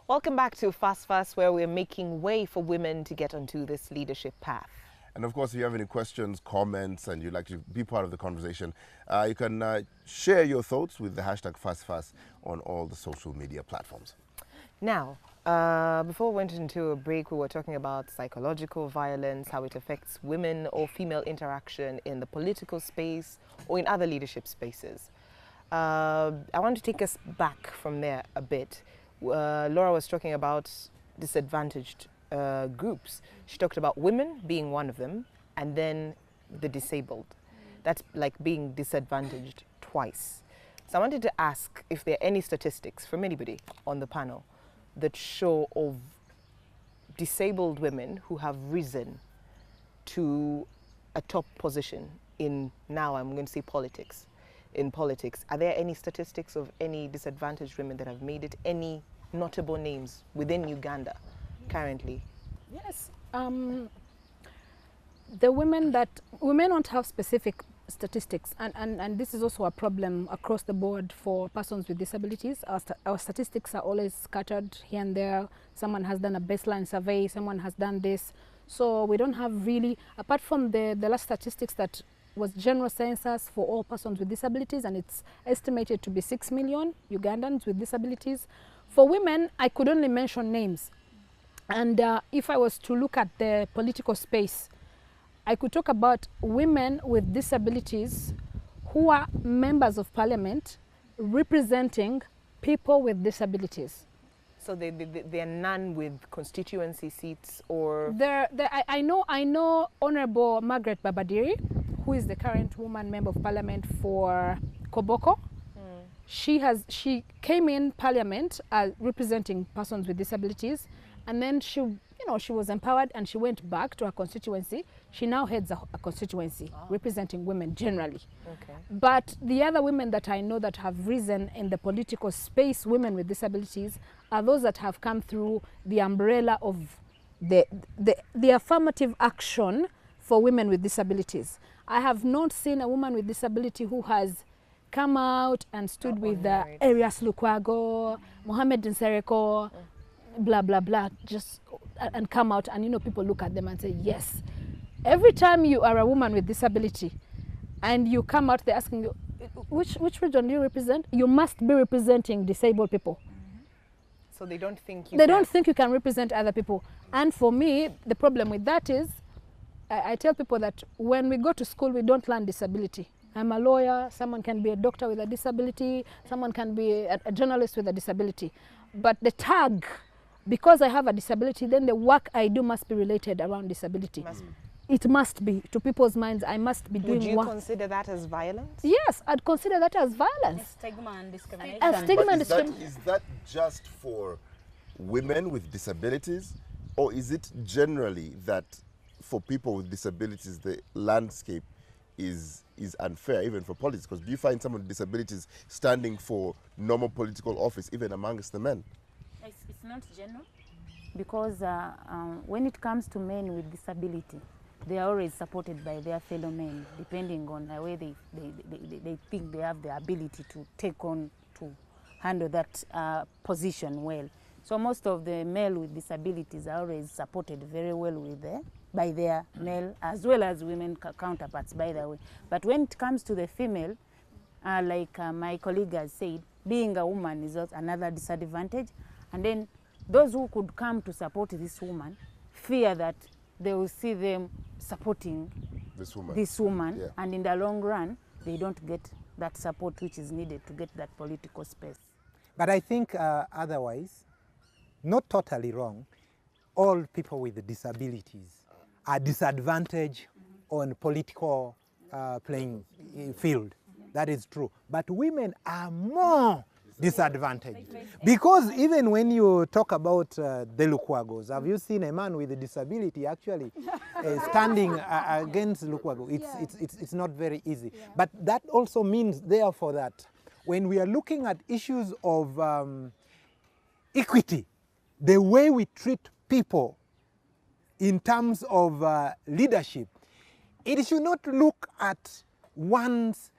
Welcome back to Fas Fas, where we're making way for women to get onto this leadership path. And of course, if you have any questions, comments, and you'd like to be part of the conversation, you can share your thoughts with the hashtag Fas Fas on all the social media platforms. Now, before we went into a break, we were talking about psychological violence, how it affects women or female interaction in the political space or in other leadership spaces. I want to take us back from there a bit. Laura was talking about disadvantaged groups. She talked about women being one of them, and then the disabled. That's like being disadvantaged twice. So I wanted to ask if there are any statistics from anybody on the panel that show of disabled women who have risen to a top position in, now I'm going to say politics. In politics, are there any statistics of any disadvantaged women that have made it? Any notable names within Uganda currently? Yes. The women don't have specific statistics, and this is also a problem across the board for persons with disabilities. Our statistics are always scattered here and there. Someone has done a baseline survey, someone has done this. So we don't have really, apart from the last statistics that was general census for all persons with disabilities, and it's estimated to be 6 million Ugandans with disabilities. For women, I could only mention names. And if I was to look at the political space, I could talk about women with disabilities who are members of parliament representing people with disabilities. So they're none with constituency seats, or? I know Honorable Margaret Babadiri, who is the current woman member of parliament for Koboko. She came in parliament representing persons with disabilities, and then she was empowered and she went back to her constituency. She now heads a constituency representing women generally. Okay. But the other women that I know that have risen in the political space, women with disabilities, are those that have come through the umbrella of the affirmative action for women with disabilities. I have not seen a woman with disability who has come out and stood with Arias Lukwago, Mohamed Nsereko, blah, blah, blah, just and come out and, people look at them and say, yes. Every time you are a woman with disability and you come out, they're asking you, which region do you represent? You must be representing disabled people. So they don't think you don't think you can represent other people. And for me, the problem with that is, I tell people that when we go to school, we don't learn disability. I'm a lawyer, someone can be a doctor with a disability, someone can be a journalist with a disability. But the tag, because I have a disability, then the work I do must be related around disability. It must be. To people's minds, I must be doing work. Would you consider that as violence? Yes, I'd consider that as violence. Stigma and discrimination. Is that just for women with disabilities, or is it generally that for people with disabilities, the landscape is unfair, even for politics? Because do you find someone with disabilities standing for normal political office, even amongst the men? It's not general, because when it comes to men with disability, they are always supported by their fellow men, depending on the way they think they have the ability to take on, to handle that position well. So most of the male with disabilities are always supported very well by their male as well as women counterparts, by the way. But when it comes to the female, like my colleague has said, being a woman is another disadvantage. And then those who could come to support this woman fear that they will see them supporting this woman, yeah. And in the long run, they don't get that support which is needed to get that political space. But I think otherwise, not totally wrong, all people with disabilities are disadvantaged on political playing field. That is true. But women are more disadvantaged. Because even when you talk about the Lukwagos, have you seen a man with a disability actually standing against Lukwago? It's not very easy. Yeah. But that also means, therefore, that when we are looking at issues of equity, the way we treat people in terms of leadership, it should not look at one's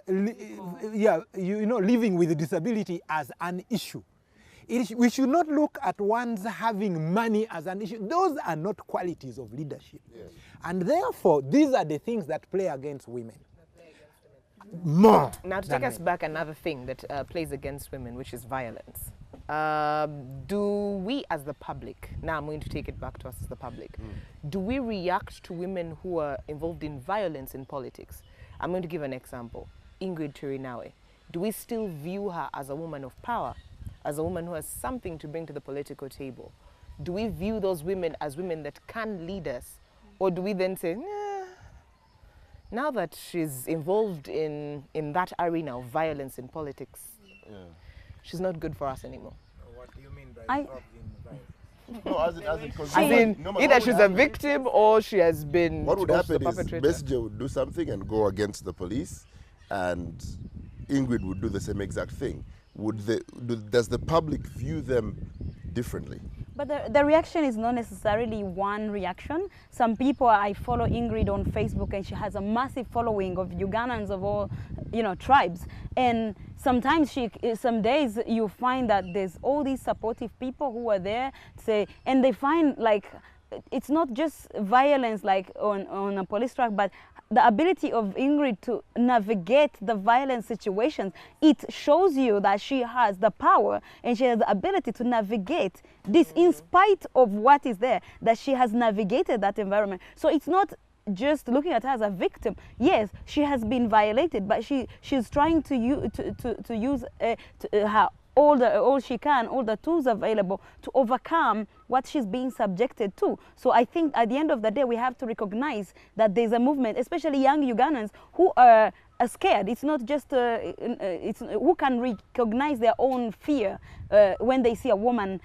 living with a disability as an issue. We should not look at one's having money as an issue. Those are not qualities of leadership. Yes. And therefore, these are the things that play against women. More. Now, to take us back, another thing that plays against women, which is violence. Do we as the public, now I'm going to take it back to us as the public, do we react to women who are involved in violence in politics? I'm going to give an example. Ingrid Turinawe. Do we still view her as a woman of power, as a woman who has something to bring to the political table? Do we view those women as women that can lead us? Or do we then say, nah, now that she's involved in that arena of violence in politics, she's not good for us anymore? What do you mean by involved in violence? No, as in, As in, either she's a victim or she has been what would the happen is perpetrator. Messenger would do something and go against the police, and Ingrid would do the same exact thing. Does the public view them differently? But the reaction is not necessarily one reaction. Some people, I follow Ingrid on Facebook, and she has a massive following of Ugandans of all, tribes. And sometimes some days you find that there's all these supportive people who are there, and they find like it's not just violence like on a police track, but the ability of Ingrid to navigate the violent situations. It shows you that she has the power and she has the ability to navigate this in spite of what is there, that she has navigated that environment. So it's not just looking at her as a victim. Yes, she has been violated, but she's trying to use her all the tools available to overcome what she's being subjected to. So I think at the end of the day, we have to recognize that there's a movement, especially young Ugandans who are scared. It's not just who can recognize their own fear when they see a woman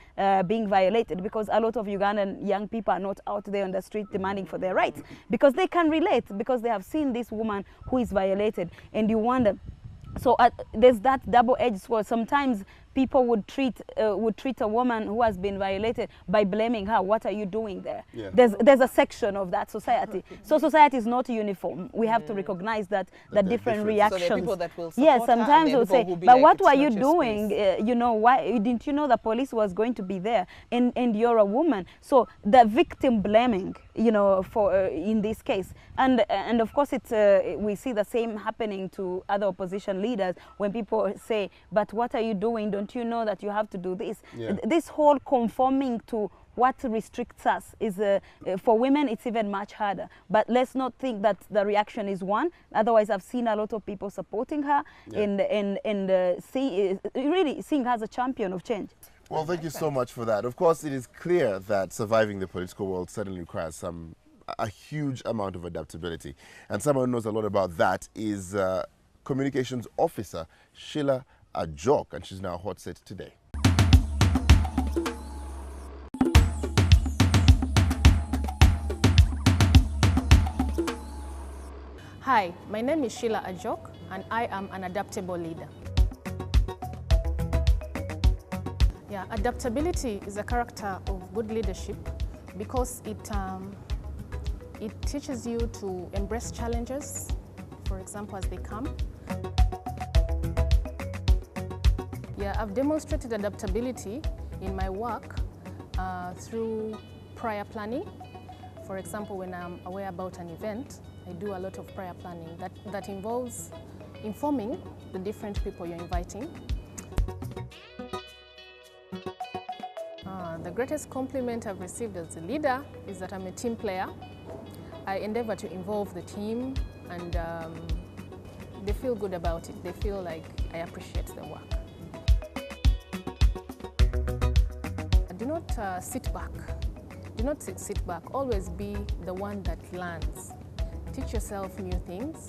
being violated, because a lot of Ugandan young people are not out there on the street demanding for their rights, because they can relate, because they have seen this woman who is violated, and you wonder. So there's that double-edged sword. Sometimes people would treat a woman who has been violated by blaming her. What are you doing there? Yeah. There's a section of that society. So society is not uniform. We have to recognize that the different reactions. So there are people that will support yes, sometimes her, they'll say, who be but like, what "It's were not you your doing? space." Why didn't you know the police was going to be there? And you're a woman. So the victim blaming, for in this case, and of course we see the same happening to other opposition leaders when people say, but what are you doing? Don't you know that you have to do this? Yeah. This whole conforming to what restricts us is for women, it's even much harder. But let's not think that the reaction is one. Otherwise, I've seen a lot of people supporting her and really seeing her as a champion of change. Well, thank you so much for that. Of course, it is clear that surviving the political world certainly requires a huge amount of adaptability. And someone who knows a lot about that is Communications Officer Sheila Ajok, and she's now hot set today. Hi, my name is Sheila Ajok, and I am an adaptable leader. Yeah, adaptability is a character of good leadership because it teaches you to embrace challenges, for example, as they come. Yeah, I've demonstrated adaptability in my work through prior planning. For example, when I'm aware about an event, I do a lot of prior planning that involves informing the different people you're inviting. The greatest compliment I've received as a leader is that I'm a team player. I endeavor to involve the team, and they feel good about it. They feel like I appreciate the work. Do not sit back. Do not sit back. Always be the one that learns. Teach yourself new things,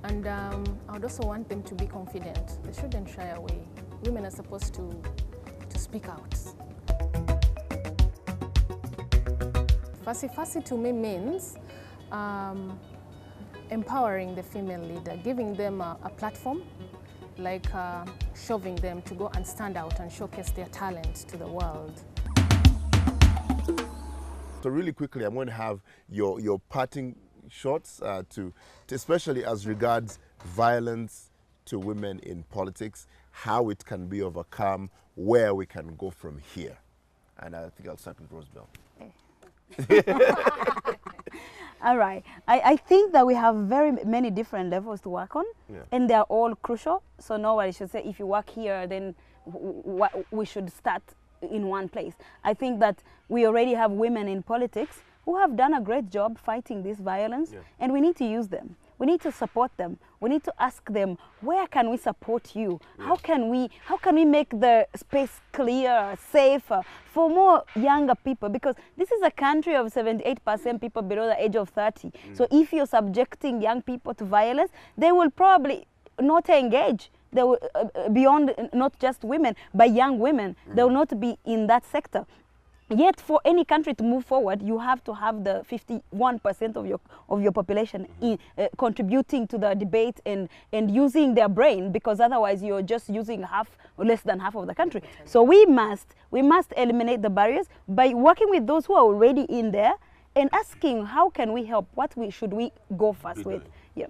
and I would also want them to be confident. They shouldn't shy away. Women are supposed to speak out. Fasi Fas to me means empowering the female leader, giving them a platform, like shoving them to go and stand out and showcase their talent to the world. So really quickly, I'm going to have your parting shots to especially as regards violence to women in politics, how it can be overcome, where we can go from here. And I think I'll start with Rosebell. All right. I think that we have very many different levels to work on, and they're all crucial. So nobody should say, if you work here, then we should start in one place. I think that we already have women in politics who have done a great job fighting this violence, and we need to use them. We need to support them. We need to ask them, where can we support you? How can we make the space clear, safer for more younger people? Because this is a country of 78% people below the age of 30. So if you're subjecting young people to violence, they will probably not engage. They will, beyond not just women, but young women, they will not be in that sector. Yet, for any country to move forward, you have to have the 51% of your population contributing to the debate and using their brain, because otherwise you're just using half or less than half of the country. So we must eliminate the barriers by working with those who are already in there and asking, how can we help? Should we go first with? Yeah.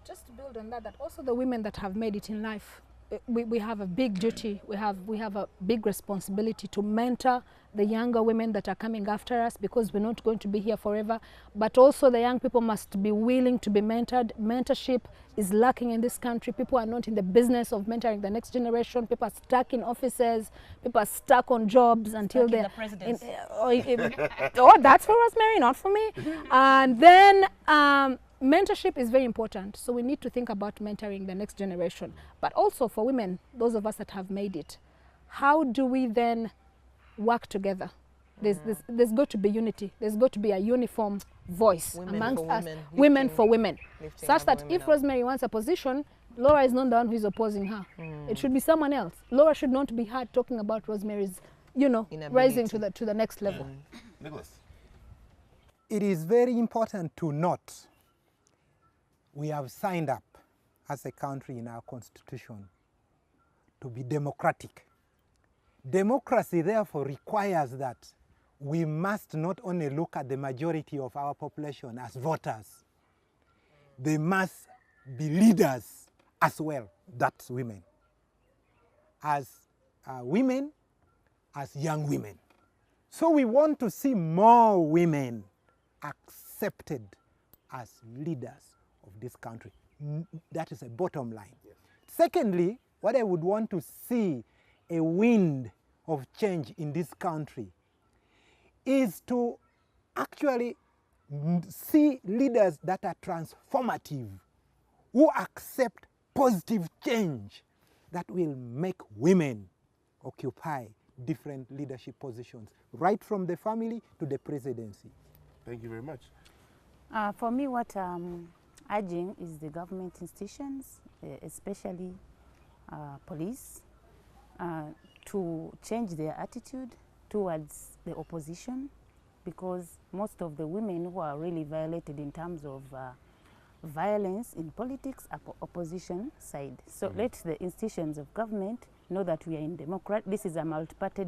Just to build on that, also the women that have made it in life, we have a big duty, we have a big responsibility to mentor the younger women that are coming after us, because we're not going to be here forever. But also the young people must be willing to be mentored. Mentorship is lacking in this country. People are not in the business of mentoring the next generation. People are stuck in offices. People are stuck on jobs until they're... Oh, that's for Rosemary, not for me. And then mentorship is very important. So we need to think about mentoring the next generation. But also for women, those of us that have made it, how do we then work together? There's got to be unity. There's got to be a uniform voice amongst us, women for women, such that if Rosemary wants a position, Laura is not the one who is opposing her. It should be someone else. Laura should not be heard talking about Rosemary's, rising to the next level. Nicholas. It is very important to note we have signed up as a country in our constitution to be democratic. Democracy therefore requires that we must not only look at the majority of our population as voters, they must be leaders as well, that's women. As women, as young women. So we want to see more women accepted as leaders of this country. That is a bottom line. Yes. Secondly, what I would want to see a wind of change in this country is to actually see leaders that are transformative, who accept positive change that will make women occupy different leadership positions, right from the family to the presidency. Thank you very much. For me, what I'm urging is the government institutions, especially police, to change their attitude towards the opposition, because most of the women who are really violated in terms of violence in politics are opposition side. So let the institutions of government know that we are in this is a multi-party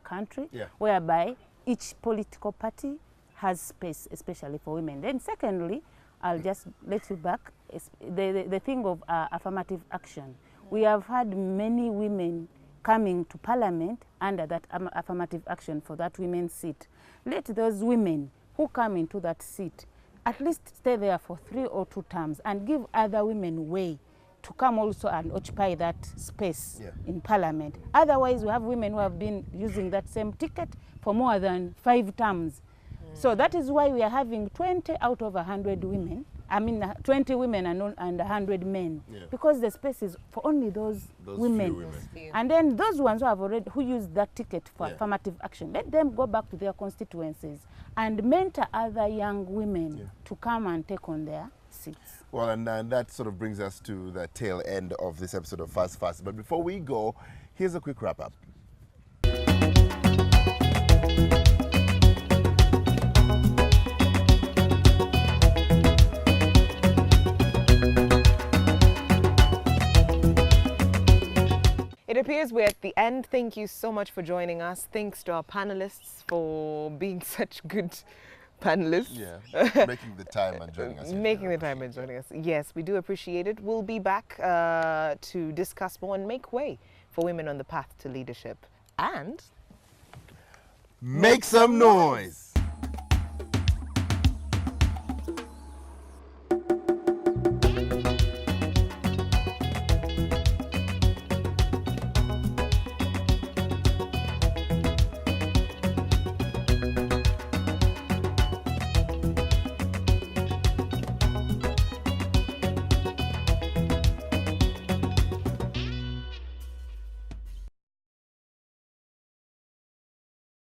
country, whereby each political party has space, especially for women. Then secondly, I'll just let you back, the thing of affirmative action. We have had many women coming to parliament under that affirmative action for that women's seat. Let those women who come into that seat at least stay there for 3 or 2 terms and give other women way to come also and occupy that space in parliament. Otherwise, we have women who have been using that same ticket for more than 5 terms. So that is why we are having 20 out of 100 women, 20 women and 100 men, because the space is for only those women. And then those ones who used that ticket for affirmative action, let them go back to their constituencies and mentor other young women to come and take on their seats. Well, and that sort of brings us to the tail end of this episode of Fas Fas. But before we go, here's a quick wrap-up. It appears we're at the end. Thank you so much for joining us. Thanks to our panelists for being such good panelists. Yeah, making the time and joining us. Making the time and joining us. Yes, we do appreciate it. We'll be back to discuss more and make way for women on the path to leadership. And make some noise.